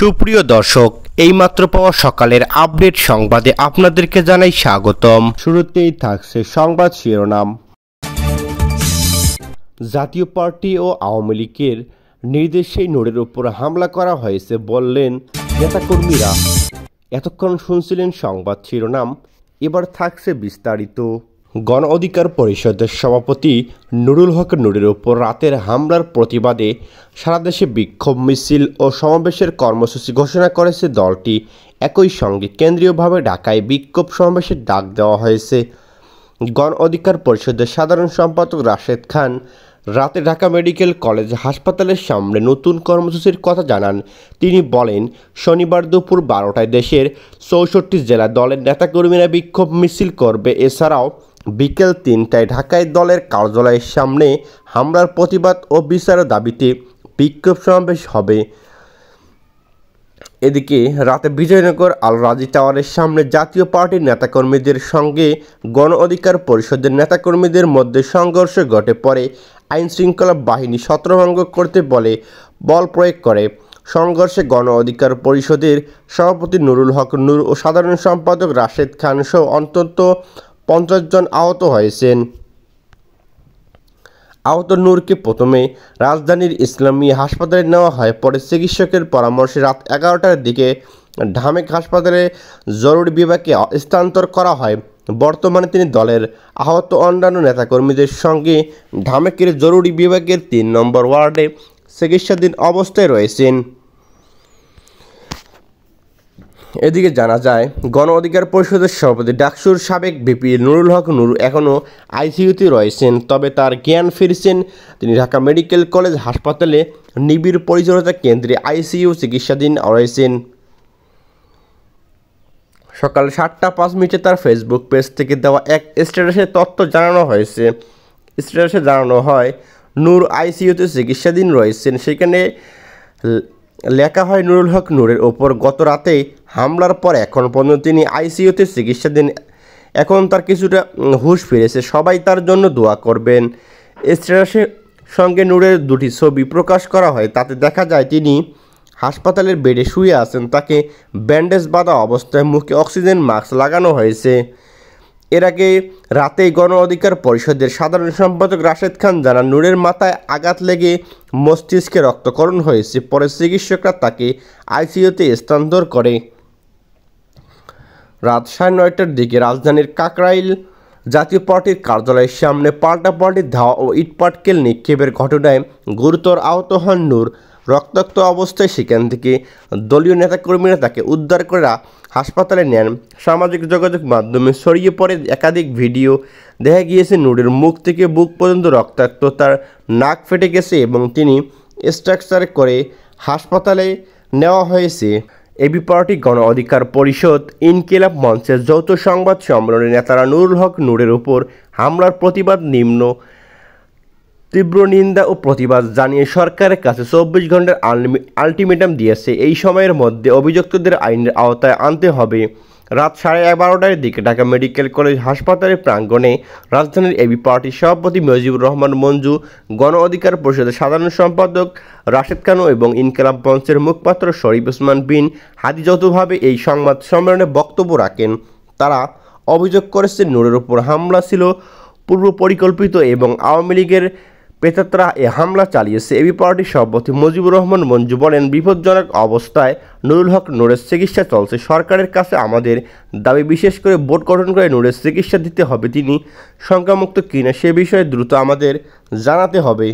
সুপ্রিয় দর্শক, এইমাত্র পাওয়া সকালের আপডেট সংবাদে আপনাদেরকে জানাই স্বাগতম। শুরুতেই থাকছে সংবাদ শিরোনাম। জাতীয় পার্টি ও আওয়ামী লীগের নির্দেশেই নূরের উপর হামলা করা হয়েছে বললেন নেতাকর্মীরা। এতক্ষণ শুনছিলেন সংবাদ শিরোনাম, এবার থাকছে বিস্তারিত। গণ অধিকার পরিষদের সভাপতি নুরুল হক নূরের উপর রাতের হামলার প্রতিবাদে সারা দেশে বিক্ষোভ মিছিল ও সমাবেশের কর্মসূচি ঘোষণা করেছে দলটি। একই সঙ্গে কেন্দ্রীয়ভাবে ঢাকায় বিক্ষোভ সমাবেশের ডাক দেওয়া হয়েছে। গণ অধিকার পরিষদের সাধারণ সম্পাদক রাশেদ খান রাতে ঢাকা মেডিকেল কলেজ হাসপাতালের সামনে নতুন কর্মসূচির কথা জানান। তিনি বলেন, শনিবার দুপুর 12টায় দেশের 64 জেলা দলের নেতাকর্মীরা বিক্ষোভ মিছিল করবে। এছাড়াও বিকেল 3টায় ঢাকায় দলের কার্যালয়ের সামনে হামলার প্রতিবাদ ও বিচারের দাবিতে বিক্ষোভ সমাবেশ হবে। এদিকে রাতে বিজয়নগর আল রাজি টাওয়ারের সামনে জাতীয় পার্টির নেতাকর্মীদের সঙ্গে গণ অধিকার পরিষদের নেতাকর্মীদের মধ্যে সংঘর্ষ ঘটে। পরে আইনশৃঙ্খলা বাহিনী ছত্রভঙ্গ করতে বলে বল প্রয়োগ করে। সংঘর্ষে গণ অধিকার পরিষদের সভাপতি নুরুল হক নূর ও সাধারণ সম্পাদক রাশেদ খান সহ অন্তত 50 জন আহত হয়েছেন। আহত নূরকে প্রথমে রাজধানীর ইসলামী হাসপাতালে নেওয়া হয়, পরে চিকিৎসকের পরামর্শে রাত 11টার দিকে ঢামেক হাসপাতালে জরুরি বিভাগে স্থানান্তর করা হয়। বর্তমানে তিনি দলের আহত অন্যান্য নেতাকর্মীদের সঙ্গে ঢামেকের জরুরি বিভাগের 3 নম্বর ওয়ার্ডে চিকিৎসাধীন অবস্থায় রয়েছেন। এদিকে জানা যায়, গণ অধিকার পরিষদের সভাপতি ডাকসুর সাবেক ভিপি নুরুল হক নূর এখনও আইসিইউতে রয়েছেন, তবে তার জ্ঞান ফিরছেন। তিনি ঢাকা মেডিকেল কলেজ হাসপাতালে নিবিড় পরিচর্যা কেন্দ্রে আইসিইউ চিকিৎসাধীন রয়েছেন। সকাল 7টা 5 মিনিটে তার ফেসবুক পেজ থেকে দেওয়া এক স্ট্যাটাসে তথ্য জানানো হয়েছে। স্ট্যাটাসে জানানো হয়, নূর আইসিইউতে চিকিৎসাধীন রয়েছেন। সেখানে লেখা হয়, নুরুল হক নূরের ওপর গত রাতে হামলার পর এখন পর্যন্ত তিনি আইসিইউতে চিকিৎসাধীন। এখন তার কিছুটা হুঁশ ফিরেছে, সবাই তার জন্য দোয়া করবেন। স্ট্যাটাসের সঙ্গে নূরের 2টি ছবি প্রকাশ করা হয়। তাতে দেখা যায় তিনি হাসপাতালের বেডে শুয়ে আছেন। তাকে ব্যান্ডেজ বাঁধা অবস্থায় মুখে অক্সিজেন মাস্ক লাগানো হয়েছে। এর আগে রাতেই গণ অধিকার পরিষদের সাধারণ সম্পাদক রাশেদ খান জানান, নূরের মাথায় আঘাত লেগে মস্তিষ্কে রক্তক্ষরণ হয়েছে। পরে চিকিৎসকরা তাকে আইসিইউতে স্থানান্তর করে। রাত 9:30টার দিকে রাজধানীর কাকরাইল জাতীয় পার্টির কার্যালয়ের সামনে পাল্টাপাল্টি ধাওয়া ও ইটপাটকেল নিক্ষেপের ঘটনায় গুরুতর আহত হন নূর। রক্তাক্ত অবস্থায় সেখান থেকে দলীয় নেতাকর্মীরা তাকে উদ্ধার করে হাসপাতালে নেন। সামাজিক যোগাযোগ মাধ্যমে ছড়িয়ে পড়ে একাধিক ভিডিও। দেখা গিয়েছে নূরের মুখ থেকে বুক পর্যন্ত রক্তাক্ত, তার নাক ফেটে গেছে এবং তিনি স্ট্রাকচার করে হাসপাতালে নেওয়া হয়েছে। এবি পার্টি, গণ অধিকার পরিষদ, ইনকিলাব মঞ্চের যৌথ সংবাদ সম্মেলনে নেতারা নুরুল হক নূরের উপর হামলার প্রতিবাদ তীব্র নিন্দা ও প্রতিবাদ জানিয়ে সরকারের কাছে 24 ঘন্টার আলটিমেটাম দিয়েছে। এই সময়ের মধ্যে অভিযুক্তদের আইনের আওতায় আনতে হবে। রাত 11:30টার দিকে ঢাকা মেডিকেল কলেজ হাসপাতালের প্রাঙ্গণে রাজধানীর এবি পার্টির সভাপতি মুজিবুর রহমান মঞ্জু, গণ অধিকার পরিষদের সাধারণ সম্পাদক রাশেদ খান এবং ইনকিলাব মঞ্চের মুখপাত্র শরীফ ওসমান বিন হাদি যৌথভাবে এই সংবাদ সম্মেলনে বক্তব্য রাখেন। তারা অভিযোগ করেছেন, নূরের উপর হামলা ছিল পূর্ব পরিকল্পিত এবং আওয়ামী লীগের পেতাত্রা এ হামলা চালিয়েছে। এবি পার্টির সভাপতি মুজিবুর রহমান মঞ্জু বলেন, বিপজ্জনক অবস্থায় নুরুল হক নূরের চিকিৎসা চলছে। সরকারের কাছে আমাদের দাবি, বিশেষ করে বোর্ড গঠন করে নূরের চিকিৎসা দিতে হবে। তিনি সংখ্যামুক্ত কিনা সে বিষয়ে দ্রুত আমাদের জানাতে হবে।